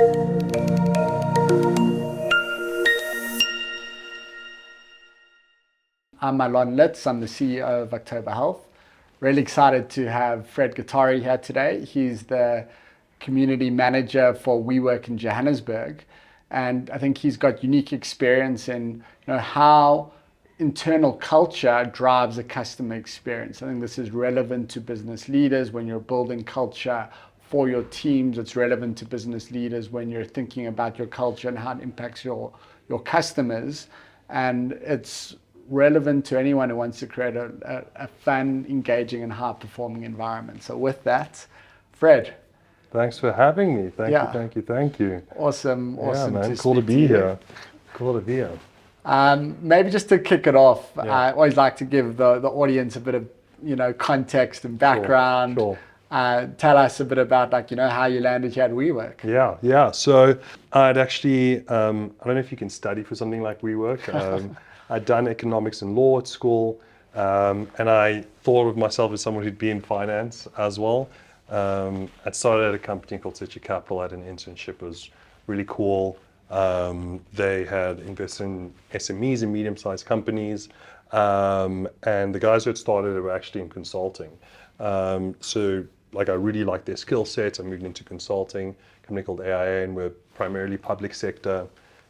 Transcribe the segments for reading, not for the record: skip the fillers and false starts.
I'm Alon Lits, I'm the CEO of October Health. Really excited to have Fred Gatari here today. He's the community manager for WeWork in Johannesburg. And I think he's got unique experience in how internal culture drives a customer experience. I think this is relevant to business leaders when you're building culture for your teams. It's relevant to business leaders when you're thinking about your culture and how it impacts your customers. And it's relevant to anyone who wants to create a fun, engaging, and high-performing environment. So with that, Fred. Thanks for having me. Thank you. Awesome man. Cool to be here. Maybe just to kick it off, Yeah. I always like to give the audience a bit of context and background. Sure. Tell us a bit about how you landed here at WeWork. Yeah. So I'd actually, I don't know if you can study for something like WeWork. I'd done economics and law at school, and I thought of myself as someone who'd be in finance as well. I'd started at a company called City Capital. I had an internship. It was really cool. They had invested in SMEs and medium-sized companies, and the guys who had started were actually in consulting. So I really liked their skill sets. I moved into consulting, a company called AIA, and we're primarily public sector.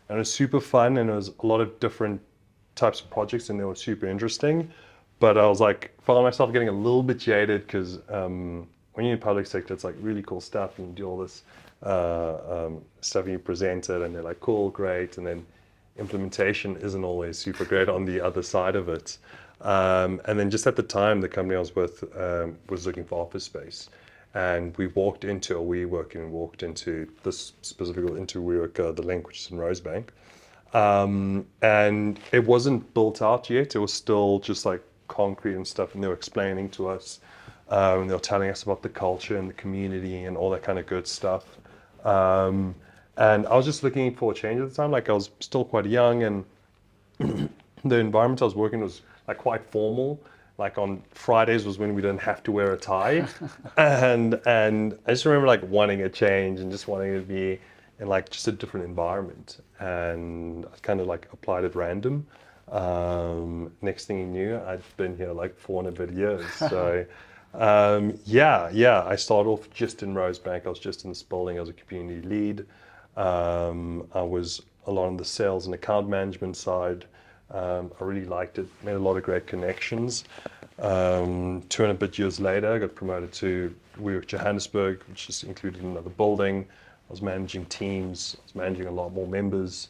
And it was super fun, and it was a lot of different types of projects, and they were super interesting. But I was found myself getting a little bit jaded because when you're in public sector, it's really cool stuff, and you do all this stuff, and you present it, and they're cool, great, and then implementation isn't always super great on the other side of it. And then just at the time, the company I was with was looking for office space, and we walked into a WeWork and walked into this specifically into WeWork, the Link, which is in Rosebank. And it wasn't built out yet. It was still just concrete and stuff, and they were explaining to us, and they were telling us about the culture and the community and all that kind of good stuff. And I was just looking for a change at the time. I was still quite young, and the environment I was working was quite formal. On Fridays was when we didn't have to wear a tie. and I just remember wanting a change and just wanting to be in just a different environment. And I kind of applied at random. Next thing you knew, I'd been here 400 bit years. So I started off just in Rosebank. I was just in this building as a community lead. I was a lot on the sales and account management side. I really liked it, made a lot of great connections. 200 bit years later, I got promoted to WeWork Johannesburg, which is included in another building. I was managing teams, I was managing a lot more members.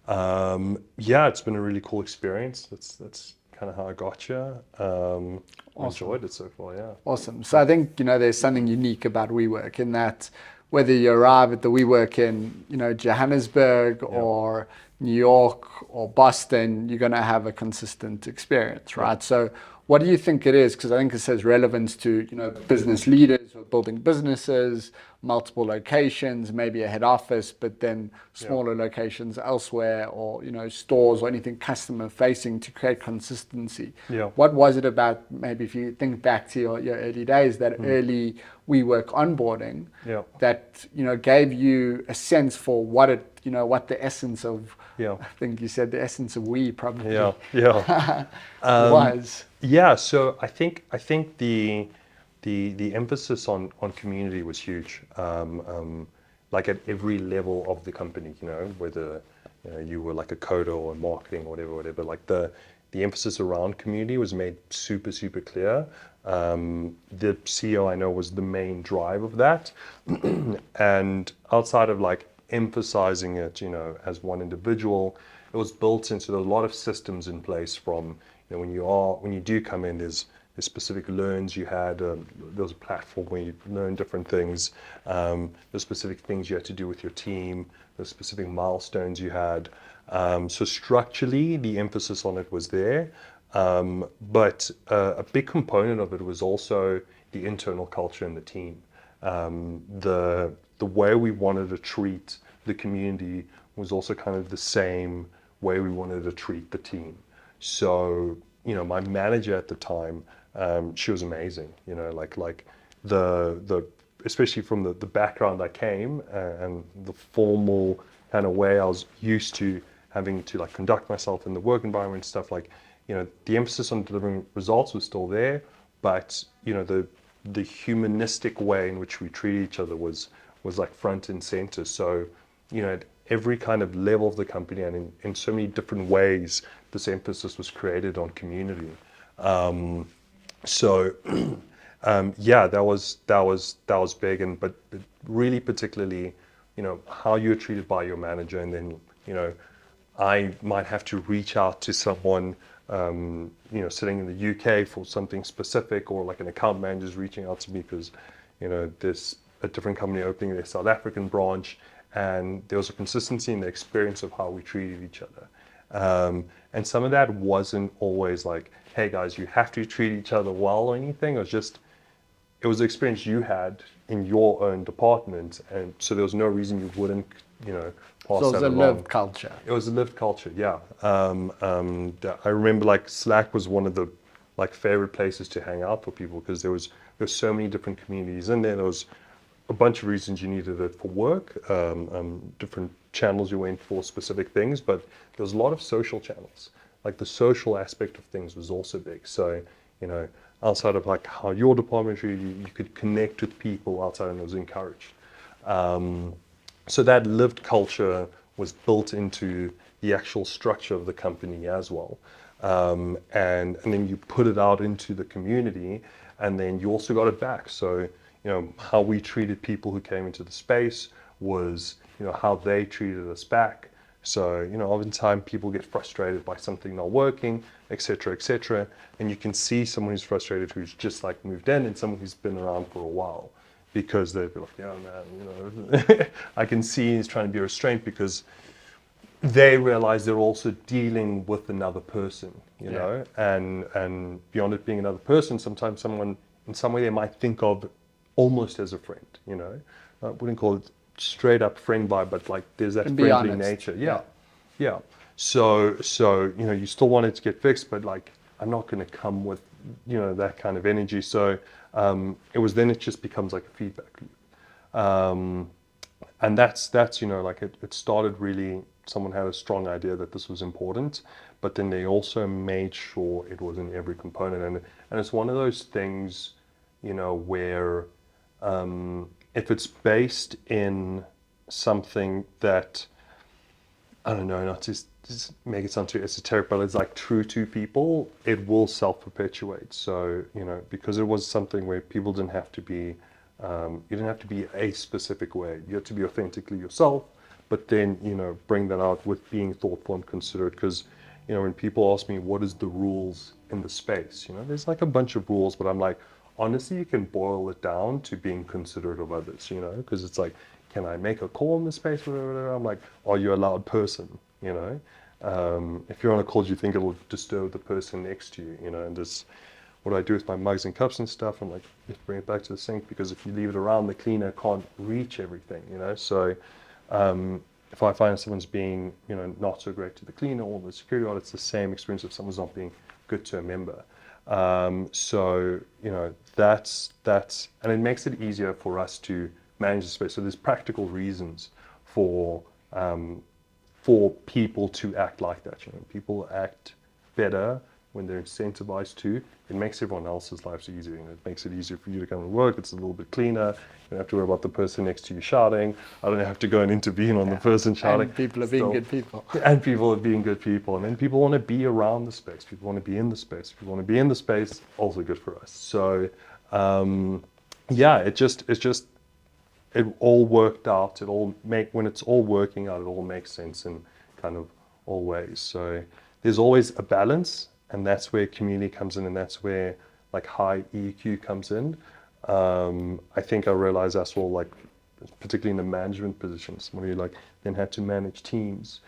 It's been a really cool experience. That's kind of how I got here. Awesome. Enjoyed it so far, yeah. Awesome. So I think, there's something unique about WeWork in that whether you arrive at the WeWork in, Johannesburg or New York or Boston, you're going to have a consistent experience, right? Yeah. So what do you think it is? Because I think it says relevance to, business leaders who are building businesses, multiple locations, maybe a head office, but then smaller locations elsewhere, or, stores or anything customer facing to create consistency. Yeah. What was it about, maybe if you think back to your early days, that early WeWork onboarding that, gave you a sense for what the essence of, I think you said the essence of we probably was. Yeah, so I think the emphasis on community was huge. At every level of the company, whether you were a coder or marketing or whatever. The emphasis around community was made super, super clear. The CEO I know was the main drive of that, and outside of emphasizing it, as one individual, it was built into a lot of systems in place. From when you do come in, there's specific learns you had. There was a platform where you learn different things. There's specific things you had to do with your team. There's specific milestones you had. So structurally, the emphasis on it was there. But a big component of it was also the internal culture in the team. The way we wanted to treat the community was also kind of the same way we wanted to treat the team. So, my manager at the time, she was amazing. The especially from the background I came and the formal kind of way I was used to having to like conduct myself in the work environment and stuff, like, you know, the emphasis on delivering results was still there, but, you know, the humanistic way in which we treat each other was like front and center. So, you know, at every kind of level of the company and in so many different ways, this emphasis was created on community. So yeah, that was big, and but really particularly, you know, how you're treated by your manager, and then, you know, I might have to reach out to someone, you know, sitting in the UK for something specific, or like an account manager's reaching out to me because, you know, there's a different company opening their South African branch, and there was a consistency in the experience of how we treated each other. And some of that wasn't always like, hey guys, you have to treat each other well or anything. It was the experience you had in your own department, and so there was no reason you wouldn't, you know, pass So it was that a along. lived culture. It was a lived culture, yeah. I remember like Slack was one of the like favorite places to hang out for people because there was so many different communities in there. There was a bunch of reasons you needed it for work, different channels you went for specific things, but there was a lot of social channels. Like the social aspect of things was also big. So, you know, outside of like how your department treated you, you could connect with people outside, and it was encouraged. So that lived culture was built into the actual structure of the company as well. And then you put it out into the community, and then you also got it back. So, you know, how we treated people who came into the space was, you know, how they treated us back. So, you know, oftentimes people get frustrated by something not working, etc., etc. And you can see someone who's frustrated who's just like moved in, and someone who's been around for a while, because they'd be like, yeah, man, you know, I can see he's trying to be restrained because they realize they're also dealing with another person, you know, and beyond it being another person, sometimes someone in some way they might think of almost as a friend, you know. I wouldn't call it straight up friend vibe, but like there's that friendly honest. nature. Yeah. So, you know, you still want it to get fixed, but like, I'm not going to come with, you know, that kind of energy. So it just becomes like a feedback loop. And that's, you know, like it started really, someone had a strong idea that this was important, but then they also made sure it was in every component. And it's one of those things, you know, where if it's based in something that, I don't know, not just make it sound too esoteric, but it's like true to people, it will self-perpetuate. So, you know, because it was something where people didn't have to be, you didn't have to be a specific way. You had to be authentically yourself, but then, you know, bring that out with being thoughtful and considerate. Because, you know, when people ask me, what is the rules in the space? You know, there's like a bunch of rules, but I'm like, honestly, you can boil it down to being considerate of others, you know, because it's like, can I make a call in the space? Whatever. I'm like, are you a loud person? You know, if you're on a call, do you think it'll disturb the person next to you? You know, and just what do I do with my mugs and cups and stuff? I'm like, just bring it back to the sink, because if you leave it around, the cleaner can't reach everything, you know. So if I find someone's being, you know, not so great to the cleaner or the security guard, it's the same experience if someone's not being good to a member. So, you know, that's, and it makes it easier for us to manage the space. So there's practical reasons for people to act like that. You know, people act better when they're incentivized to. It makes everyone else's lives easier. You know, it makes it easier for you to come to work. It's a little bit cleaner. You don't have to worry about the person next to you shouting. I don't have to go and intervene on the person shouting. And people are being good people. And people are being good people. And then people want to be around the space. People want to be in the space. People want to be in the space. Also good for us. So, yeah, it all worked out. When it's all working out, it all makes sense in kind of all ways. So there's always a balance, and that's where community comes in, and that's where like high EQ comes in. I think I realized as well, like particularly in the management positions, when you like then had to manage teams.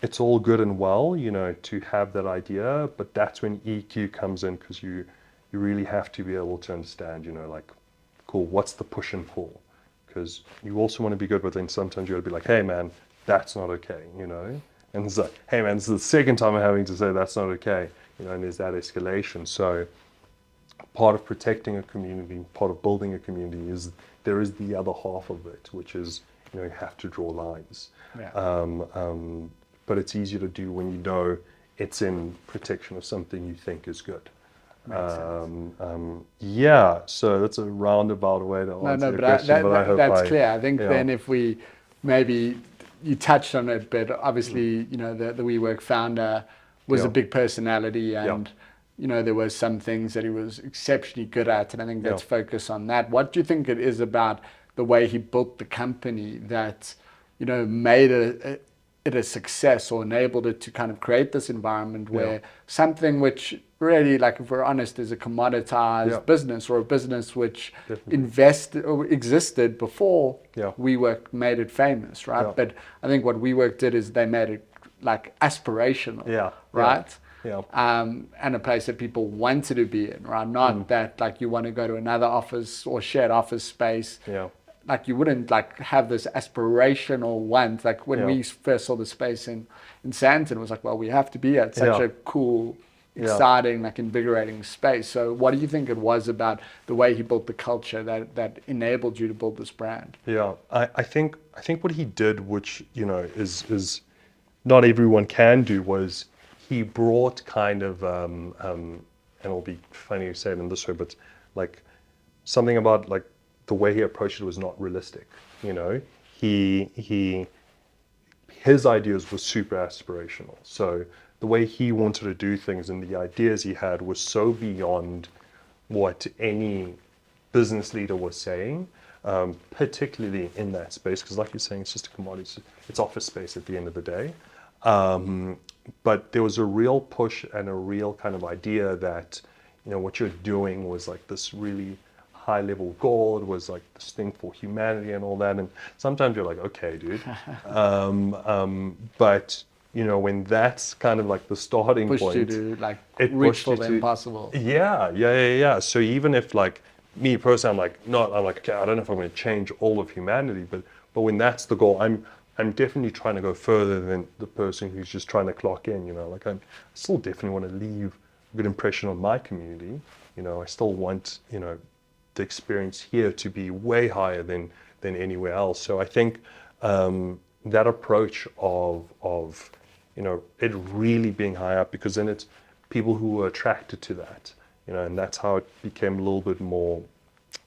It's all good and well, you know, to have that idea, but that's when EQ comes in, because you really have to be able to understand, you know, like, cool, what's the push and pull? Because you also want to be good, but then sometimes you got to be like, hey man, that's not okay, you know? And it's like, hey man, this is the second time I'm having to say that's not okay, you know, and there's that escalation. So part of protecting a community, part of building a community is there is the other half of it, which is, you know, you have to draw lines. But it's easier to do when you know it's in protection of something you think is good. Yeah, so that's a roundabout way to answer your question, but I hope that's clear. I think yeah. then if we maybe, you touched on it, but obviously, you know, the WeWork founder was a big personality, and you know, there were some things that he was exceptionally good at, and I think let's focus on that. What do you think it is about the way he built the company that, you know, made it a success, or enabled it to kind of create this environment where something which really, like, if we're honest, is a commoditized business, or a business which invested or existed before WeWork made it famous, right? But I think what WeWork did is they made it like aspirational, right? And a place that people wanted to be in, right? Not that like you want to go to another office or shared office space. Like you wouldn't like have this aspirational want. Like when we first saw the space in Sandton, it was like, well, we have to be at such a cool, exciting, like invigorating space. So what do you think it was about the way he built the culture that enabled you to build this brand? I think what he did, which, you know, is not everyone can do, was he brought kind of and it'll be funny to say it in this way, but like something about like the way he approached it was not realistic. You know, his ideas were super aspirational. So the way he wanted to do things and the ideas he had was so beyond what any business leader was saying, particularly in that space, because like you're saying, it's just a commodity. It's office space at the end of the day. But there was a real push and a real kind of idea that, you know, what you're doing was like this really high level goal. It was like this thing for humanity and all that. And sometimes you're like, okay, dude. But you know, when that's kind of like the starting point, pushed you to like reach for the impossible. Yeah. So even if like me personally, I'm like, okay, I don't know if I'm going to change all of humanity, but when that's the goal, I'm definitely trying to go further than the person who's just trying to clock in. You know, like I still definitely want to leave a good impression on my community. You know, I still want, you know, the experience here to be way higher than anywhere else. So I think that approach of you know, it really being high up, because then it's people who were attracted to that, you know, and that's how it became a little bit more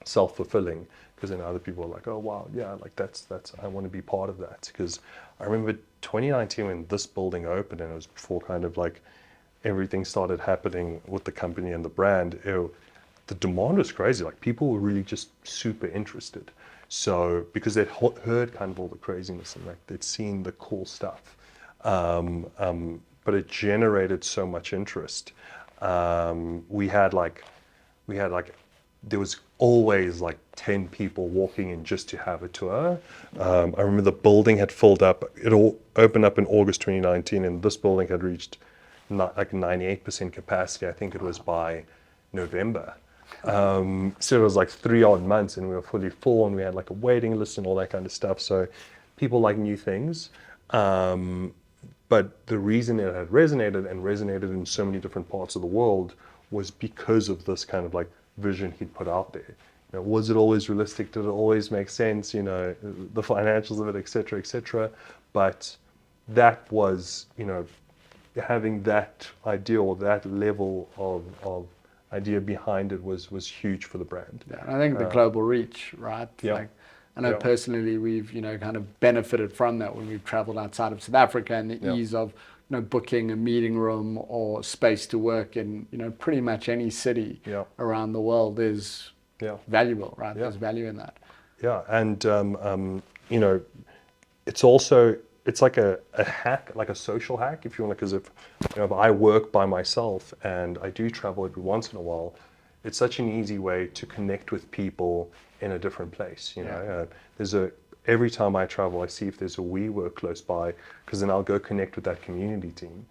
self-fulfilling, because then other people are like, oh wow, yeah, like that's I want to be part of that. Because I remember 2019 when this building opened, and it was before kind of like everything started happening with the company and the brand. The demand was crazy. Like people were really just super interested. So because they'd heard kind of all the craziness and like they'd seen the cool stuff, but it generated so much interest. We had like there was always like 10 people walking in just to have a tour. I remember the building had filled up. It all opened up in August 2019, and this building had reached like 98% capacity. I think it was by November. So it was like 3 odd months, and we were fully full, and we had like a waiting list and all that kind of stuff. So people like new things. But the reason it had resonated in so many different parts of the world was because of this kind of like vision he'd put out there. You know, was it always realistic? Did it always make sense? You know, the financials of it, et cetera, et cetera. But that was, you know, having that idea or that level of idea behind it was huge for the brand. Yeah, and I think the global reach, right? Like, I know personally we've, you know, kind of benefited from that when we've traveled outside of South Africa, and the ease of, you know, booking a meeting room or space to work in, you know, pretty much any city around the world is valuable, right? There's value in that. Yeah, and you know, it's also, it's like a hack, like a social hack, if you want to, because if, you know, if I work by myself and I do travel every once in a while, it's such an easy way to connect with people in a different place. You know, every time I travel, I see if there's a WeWork close by, because then I'll go connect with that community team.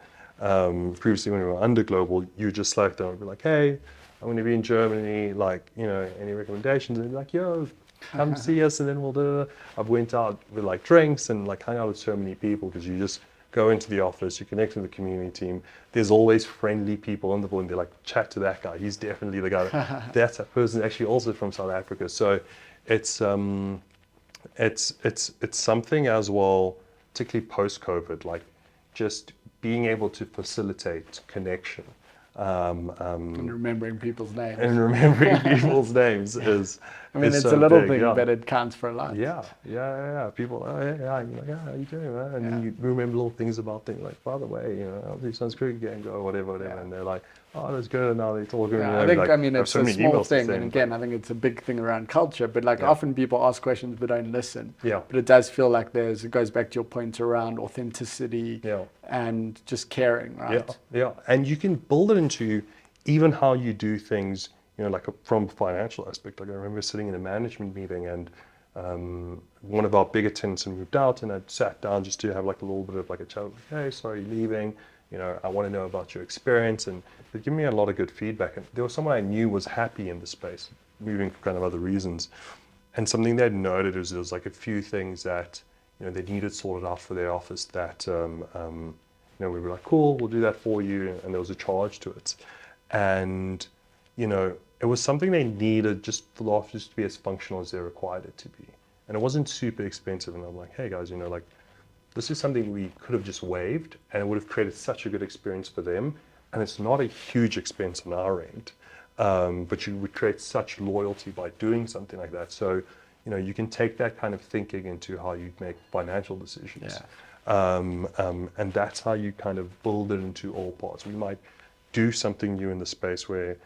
Previously, when we were under Global, you just select them and be like, hey, I'm going to be in Germany, like, you know, any recommendations? And they'd be like, yo, come see us, and then we'll do. I've went out with like drinks and like hung out with so many people, because you just go into the office, you connect with the community team. There's always friendly people on the board, and they're like, chat to that guy. He's definitely the guy. That's a person actually also from South Africa. So it's something as well, particularly post-COVID, like just being able to facilitate connection. And remembering people's names. And remembering people's names is. I mean, is it's so a little big, thing, yeah. but it counts for a lot. Yeah. People, oh yeah, you're like, yeah, how you doing, man? And then you remember little things about things like, by the way, I'll do some cricket game, go whatever. And they're like, oh, that's good. And now they're talking. Yeah, I think, like, I mean, it's so a many small emails to thing, send, and again, I think it's a big thing around culture. But like, Yeah. often people ask questions but don't listen. Yeah. But it does feel like it goes back to your point around authenticity Yeah. and just caring, right? Yeah. And you can build it into even how you do things, like from a financial aspect. Like I remember sitting in a management meeting, and one of our bigger tenants had moved out, and I sat down just to have like a little bit of like a chat. Like, hey, sorry you're leaving. I want to know about your experience, and they give me a lot of good feedback. And there was someone I knew was happy in the space, moving for kind of other reasons. And something they'd noted is there was like a few things that they needed sorted out for their office that we were like, cool, we'll do that for you, and there was a charge to it. And it was something they needed just for the office to be as functional as they required it to be. And it wasn't super expensive. And I'm like, hey guys, like this is something we could have just waived, and it would have created such a good experience for them. And it's not a huge expense on our end, but you would create such loyalty by doing something like that. So, you can take that kind of thinking into how you make financial decisions. And that's how you kind of build it into all parts. We might do something new in the space where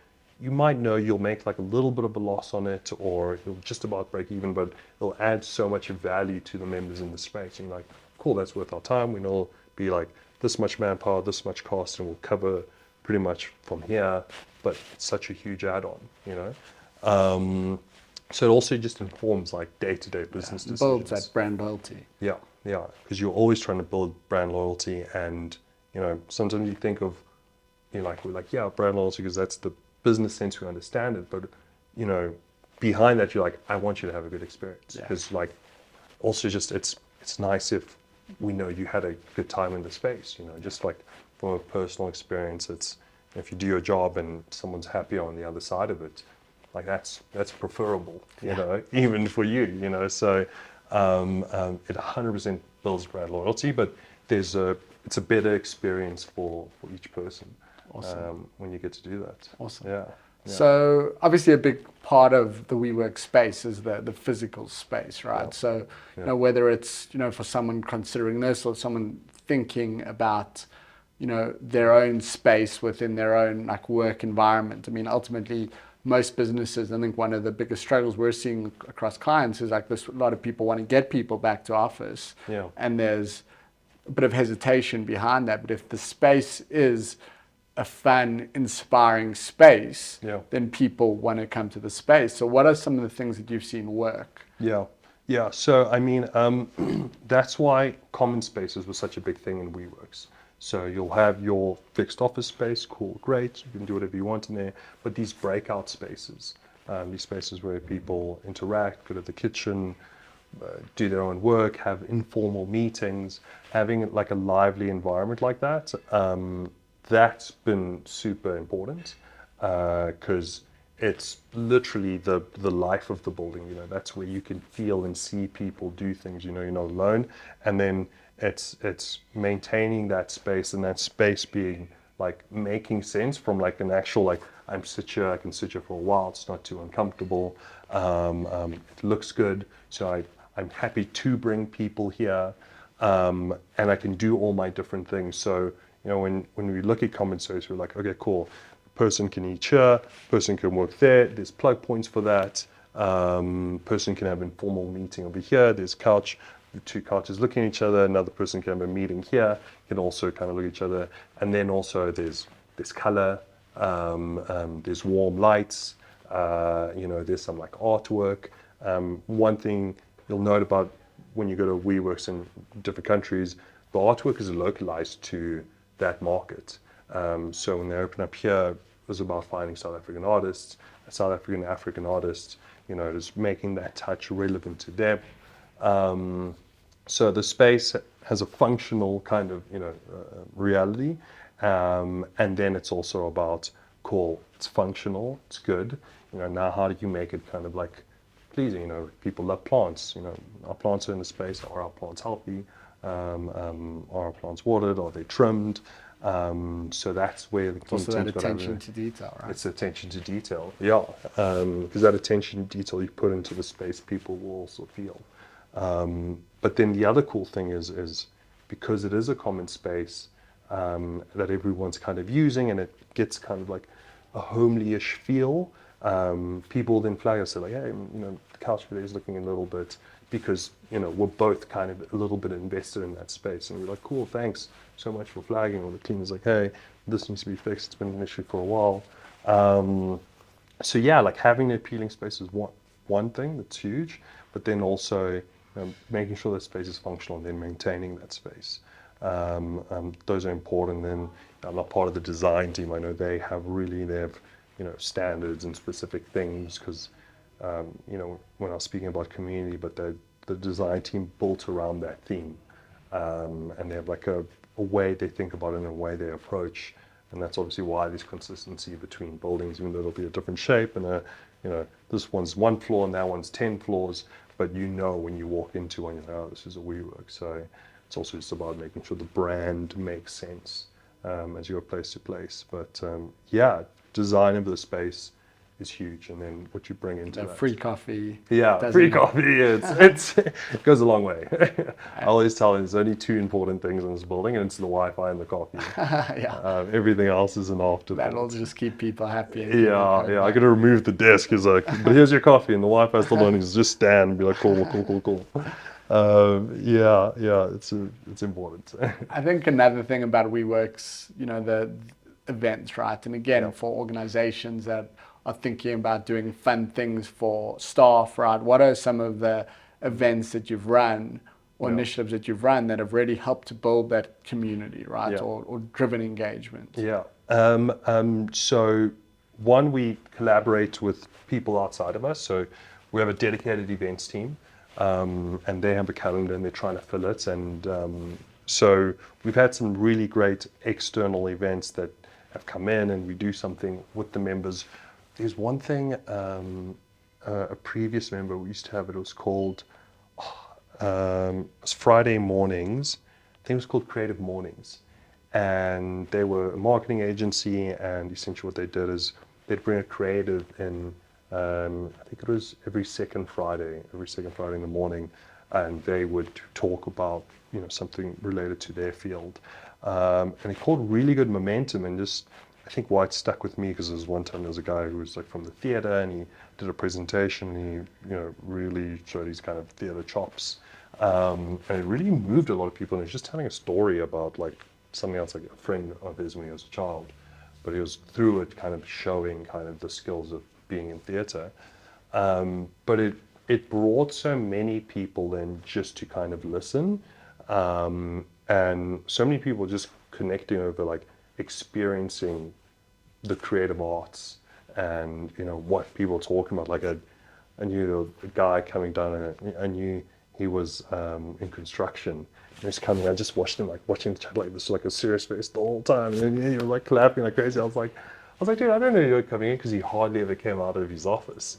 you might know you'll make like a little bit of a loss on it, or you'll just about break even, but it'll add so much value to the members in the space. And you're like, cool, that's worth our time. We know it'll be like this much manpower, this much cost, and we'll cover pretty much from here, but it's such a huge add-on, So it also just informs like day-to-day business decisions. Builds that brand loyalty. Yeah, because you're always trying to build brand loyalty, and sometimes you think of we're like, yeah, brand loyalty, because that's the business sense we understand it. But, behind that, you're like, I want you to have a good experience. Because also just, it's nice if we know you had a good time in the space, just like from a personal experience, it's, if you do your job and someone's happy on the other side of it, like that's preferable, even for you, so it 100% builds brand loyalty, but it's a better experience for each person. Awesome. When you get to do that. Awesome. Yeah. So obviously a big part of the WeWork space is the physical space, right? Yeah. So whether it's for someone considering this, or someone thinking about their own space within their own like work environment. I mean, ultimately most businesses, I think one of the biggest struggles we're seeing across clients is like this: a lot of people want to get people back to office, and there's a bit of hesitation behind that. But if the space is a fun, inspiring space, then people want to come to the space. So what are some of the things that you've seen work? Yeah. So, I mean, that's why common spaces was such a big thing in WeWorks. So you'll have your fixed office space, cool, great, you can do whatever you want in there, but these breakout spaces, these spaces where people interact, go to the kitchen, do their own work, have informal meetings, having like a lively environment like that, that's been super important, because it's literally the life of the building. That's where you can feel and see people do things. You're not alone, and then it's maintaining that space, and that space being like making sense from like an actual like I can sit here for a while. It's not too uncomfortable. It looks good, so I'm happy to bring people here, and I can do all my different things. So. When we look at common space, we're like, okay, cool. Person can eat here, person can work there. There's plug points for that. Person can have informal meeting over here. There's couch, the two couches looking at each other. Another person can have a meeting here. Can also kind of look at each other. And then also there's color. There's warm lights. There's some like artwork. One thing you'll note about when you go to WeWorks in different countries, the artwork is localized to that market. So when they open up here, it was about finding South African artists, African artists, just making that touch relevant to them. So the space has a functional kind of, reality. And then it's also about, cool, it's functional, it's good. Now how do you make it kind of like pleasing? People love plants. Our plants are in the space. Are our plants healthy? Are our plants watered? Are they trimmed? So that's where the also that attention to detail, right? It's attention to detail, yeah. Because that attention to detail you put into the space, people will also feel. But then the other cool thing is because it is a common space that everyone's kind of using, and it gets kind of like a homely-ish feel. People then flag us, say like, hey, the couch today is looking a little bit, because we're both kind of a little bit invested in that space, and we're like, cool, thanks so much for flagging. Or the cleaner's like, hey, this needs to be fixed. It's been an issue for a while. So yeah, like having the appealing space is one thing that's huge, but then also making sure that space is functional and then maintaining that space. Those are important. And I'm not part of the design team. I know they have standards and specific things, because when I was speaking about community, but the design team built around that theme, and they have like a way they think about it and a way they approach, and that's obviously why there's consistency between buildings, even though it'll be a different shape, and this one's 1 floor and that one's 10 floors, but when you walk into one, oh, this is a WeWork. So it's also just about making sure the brand makes sense as you go place to place. But yeah, design of the space is huge, and then what you bring into that. Free coffee. Yeah, free coffee. It goes a long way. I always tell them there's only 2 important things in this building, and it's the Wi-Fi and the coffee. Yeah. Everything else is an afterthought. That'll just keep people happy. Yeah. I got to remove the desk. It's like, but here's your coffee, and the Wi-Fi still on. Just stand and be like, cool. It's important. I think another thing about WeWork's, the events, right? And again, for organizations that are thinking about doing fun things for staff, right? What are some of the events that you've run or initiatives that you've run that have really helped to build that community, right? Yeah. Or driven engagement? Yeah. So one, we collaborate with people outside of us. So we have a dedicated events team, and they have a calendar and they're trying to fill it. And so we've had some really great external events that have come in, and we do something with the members. There's one thing, a previous member, we used to have it was called, it was Friday mornings. I think it was called Creative Mornings. And they were a marketing agency, and essentially what they did is they'd bring a creative in, I think it was every second Friday in the morning, and they would talk about, something related to their field. And it caught really good momentum, and just, I think why it stuck with me, because there was one time there was a guy who was like from the theater, and he did a presentation, and he really showed his kind of theater chops, and it really moved a lot of people. And he was just telling a story about like something else, like a friend of his when he was a child, but he was through it kind of showing kind of the skills of being in theater. But it brought so many people then just to kind of listen, and so many people just connecting over like experiencing the creative arts, and what people are talking about. Like I knew a guy coming down, and I knew he was in construction. And he's coming. I just watched him watching the chat like this, like a serious face the whole time, and he was like clapping like crazy. I was like, dude, I don't know you're coming in, because he hardly ever came out of his office.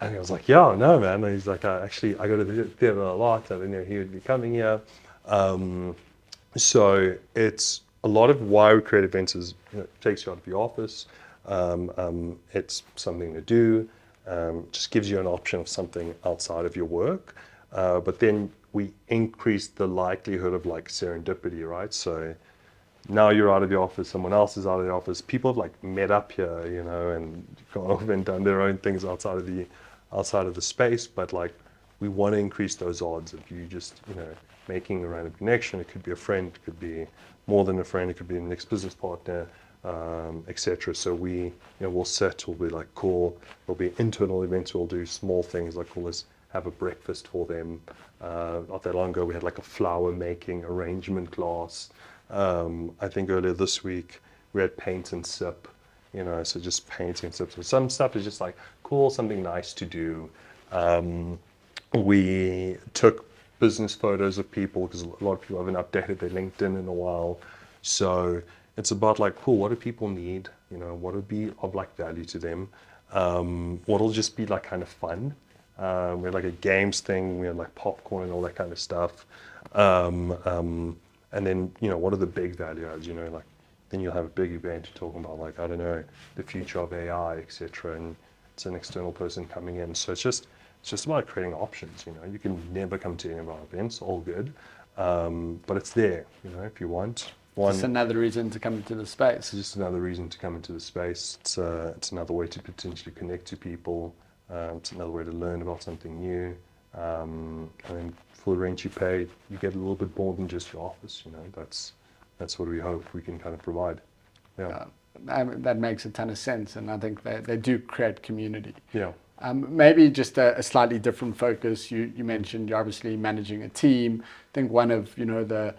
And he was like, yeah, no, man. And he's like, I go to the theater a lot, and he would be coming here. So it's a lot of why we create events is it takes you out of your office. It's something to do. Just gives you an option of something outside of your work. But then we increase the likelihood of like serendipity, right? So now you're out of the office, someone else is out of the office. People have like met up here, and gone over and done their own things outside of the space. But like we want to increase those odds of you just making a random connection. It could be a friend, it could be more than a friend, it could be an ex-business partner, etc. So we'll be like, cool, there'll be internal events, we'll do small things like, cool, let's have a breakfast for them. Not that long ago we had like a flower making arrangement class. I think earlier this week we had paint and sip, so just paint and sip. So some stuff is just like, cool, something nice to do. We took business photos of people, because a lot of people haven't updated their LinkedIn in a while. So it's about like, cool, what do people need? You know, what would be of like value to them? What'll just be like kind of fun? We had like a games thing, we had like popcorn and all that kind of stuff. And then, you know, what are the big value adds? You know, like then you'll have a big event talking about like, I don't know, the future of AI, etc. And it's an external person coming in. So it's just about creating options. You know, you can never come to any of our events, all good, but it's there. You know, if you want one. Just another reason to come into the space. It's just another reason to come into the space. It's another way to potentially connect to people. It's another way to learn about something new. And then for the rent you pay, you get a little bit more than just your office. You know, that's what we hope we can kind of provide. Yeah. That makes a ton of sense, and I think they do create community. Yeah. Maybe just a slightly different focus. You mentioned you're obviously managing a team. I think one of the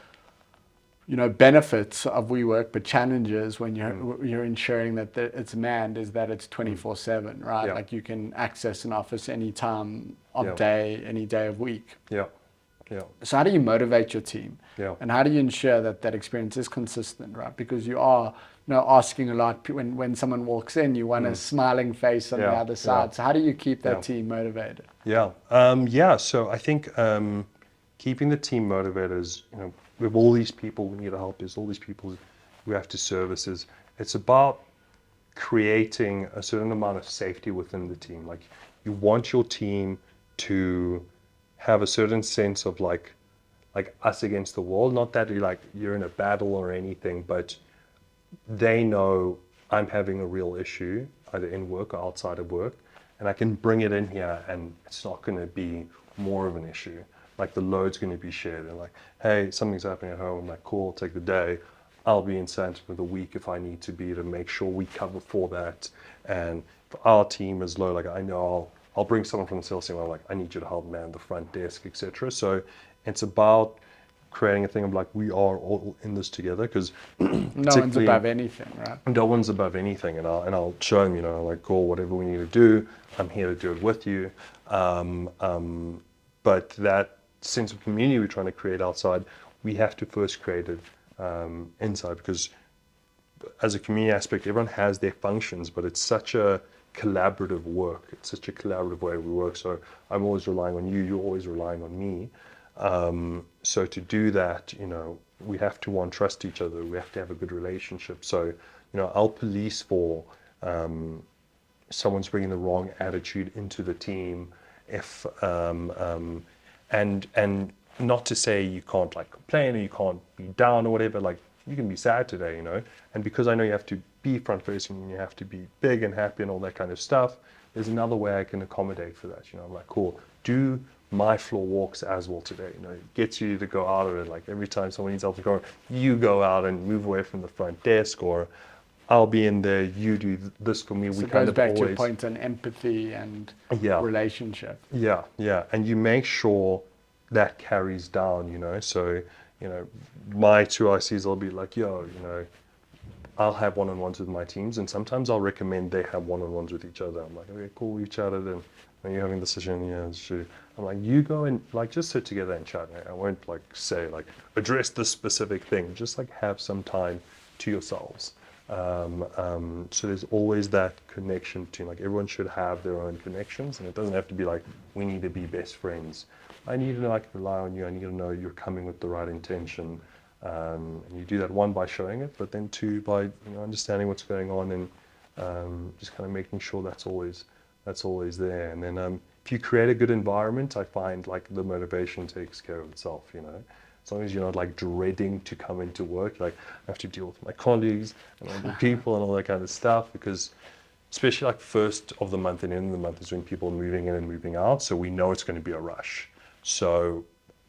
benefits of WeWork, but challenges when you're ensuring that it's manned is that it's 24/7, right? Yeah. Like you can access an office any time of Yeah. day, any day of week. Yeah. Yeah. So how do you motivate your team? Yeah. And how do you ensure that experience is consistent, right? Because you are asking a lot. When someone walks in, you want a smiling face on the Yeah. other side. Yeah. So how do you keep that Yeah. team motivated? Yeah. So I think keeping the team motivated is, you know, with all these people we need to help, there's all these people we have to service. It's about creating a certain amount of safety within the team. Like you want your team to have a certain sense of like us against the world. Not that you're in a battle or anything, but they know I'm having a real issue, either in work or outside of work, and I can bring it in here and it's not going to be more of an issue. Like the load's going to be shared, and like, hey, something's happening at home. I'm like, cool, I'll take the day. I'll be in Santa for the week if I need to be, to make sure we cover for that. And if our team is low, like I know I'll bring someone from the sales team. I'm like, I need you to help man the front desk, etc. So it's about creating a thing of like, we are all in this together, because no one's above anything, right? No one's above anything, and I'll show them, you know, like, cool, whatever we need to do, I'm here to do it with you. But that sense of community we're trying to create outside, we have to first create it inside, because as a community aspect, everyone has their functions, but it's such a collaborative work. It's such a collaborative way we work. So I'm always relying on you. You're always relying on me. So to do that, you know, we have to trust each other. We have to have a good relationship. So, you know, I'll police for someone's bringing the wrong attitude into the team. If and not to say you can't like complain or you can't be down or whatever. Like you can be sad today, you know. And because I know you have to be front facing and you have to be big and happy and all that kind of stuff, there's another way I can accommodate for that. You know, I'm like, cool, do my floor walks as well today. You know, it gets you to go out of it. Like every time someone needs help to go, you go out and move away from the front desk, or I'll be in there, you do this for me. So we it kind goes of back always, to your point on empathy and relationship. Yeah, yeah. And you make sure that carries down, you know. So, you know, my two ICs, I'll be like, yo, you know, I'll have one-on-ones with my teams, and sometimes I'll recommend they have one-on-ones with each other. I'm like, okay, cool, we've chatted, and are you having the session? Yeah, it's true. I'm like, you go and like just sit together and chat. I won't like say like address this specific thing. Just like have some time to yourselves. So there's always that connection between, like, everyone should have their own connections, and it doesn't have to be like we need to be best friends. I need to like rely on you. I need to know you're coming with the right intention. And you do that, one, by showing it, but then two, by, you know, understanding what's going on, and just kind of making sure that's always there. And then if you create a good environment, I find like the motivation takes care of itself, you know. As long as you're not like dreading to come into work, like I have to deal with my colleagues and other people and all that kind of stuff, because especially like first of the month and end of the month is when people are moving in and moving out, so we know it's going to be a rush. So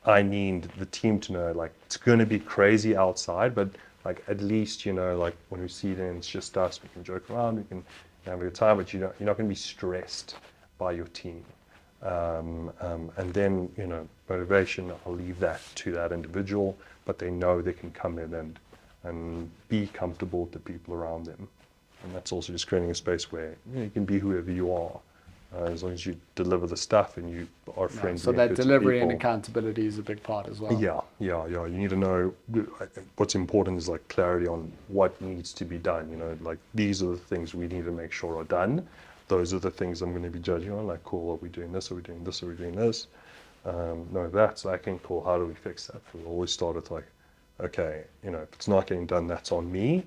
I need the team to know, like, it's going to be crazy outside, but like at least, you know, like when we see it and it's just us, we can joke around, we can have a good time, but you're not going to be stressed by your team. And then, you know, motivation, I'll leave that to that individual, but they know they can come in and be comfortable with the people around them. And that's also just creating a space where, you know, you can be whoever you are. as long as you deliver the stuff and you are friendly. So and that good to delivery and people. accountability is a big part as well. Yeah. You need to know what's important is like clarity on what needs to be done. You know, like these are the things we need to make sure are done. Those are the things I'm going to be judging on. Like, cool, are we doing this? Are we doing this? Are we doing this? No, that's lacking. Cool, how do we fix that? We always start with like, okay, you know, if it's not getting done, that's on me.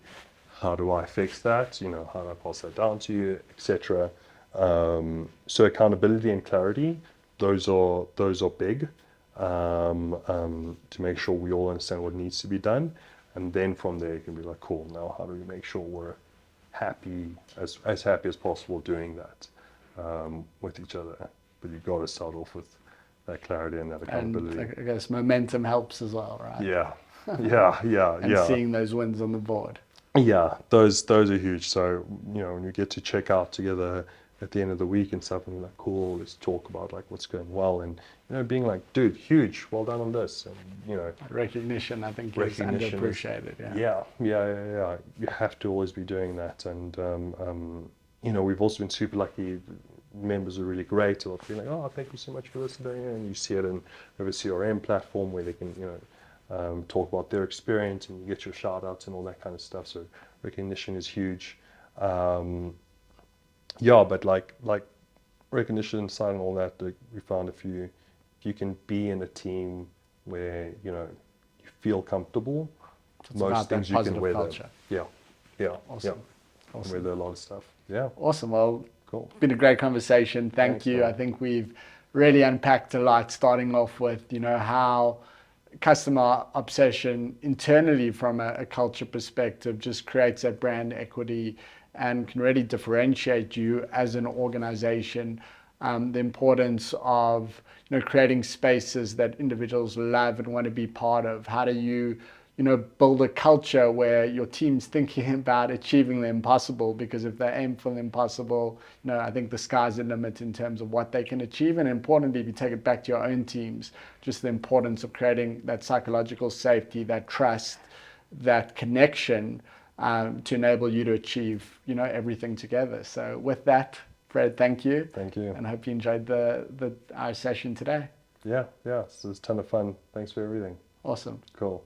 How do I fix that? You know, how do I pass that down to you, etc. So accountability and clarity, those are big, to make sure we all understand what needs to be done, and then from there you can be like, cool, now how do we make sure we're happy, as happy as possible doing that with each other? But you've got to start off with that clarity and that accountability. And I guess momentum helps as well, right? Yeah. And seeing those wins on the board. Yeah, those are huge. So, you know, when you get to check out together at the end of the week and stuff, and you're like, cool, let's talk about like what's going well, and you know, being like, dude, huge, well done on this, and you know, Recognition, I think, is recognition underappreciated. Yeah. You have to always be doing that, and you know, we've also been super lucky. Members are really great. They'll be like, oh, thank you so much for listening, and you see it in a CRM platform where they can, you know, talk about their experience, and you get your shout outs and all that kind of stuff. So recognition is huge. But like recognition aside and all that, we found if you can be in a team where, you know, you feel comfortable, It's most things you can weather. culture. Yeah. Awesome. Weather a lot of stuff. Yeah. Awesome. Well, Cool. it's been a great conversation. Thank you. man. I think we've really unpacked a lot, starting off with, you know, how customer obsession internally from a culture perspective just creates that brand equity and can really differentiate you as an organization. The importance of, you know, creating spaces that individuals love and want to be part of. How do you, you know, build a culture where your team's thinking about achieving the impossible? Because if they aim for the impossible, you know, I think the sky's the limit in terms of what they can achieve. And importantly, if you take it back to your own teams, just the importance of creating that psychological safety, that trust, that connection, to enable you to achieve, you know, everything together. So with that, Fred, thank you. Thank you. And I hope you enjoyed our session today. Yeah. So it's a ton of fun. Thanks for everything. Awesome. Cool.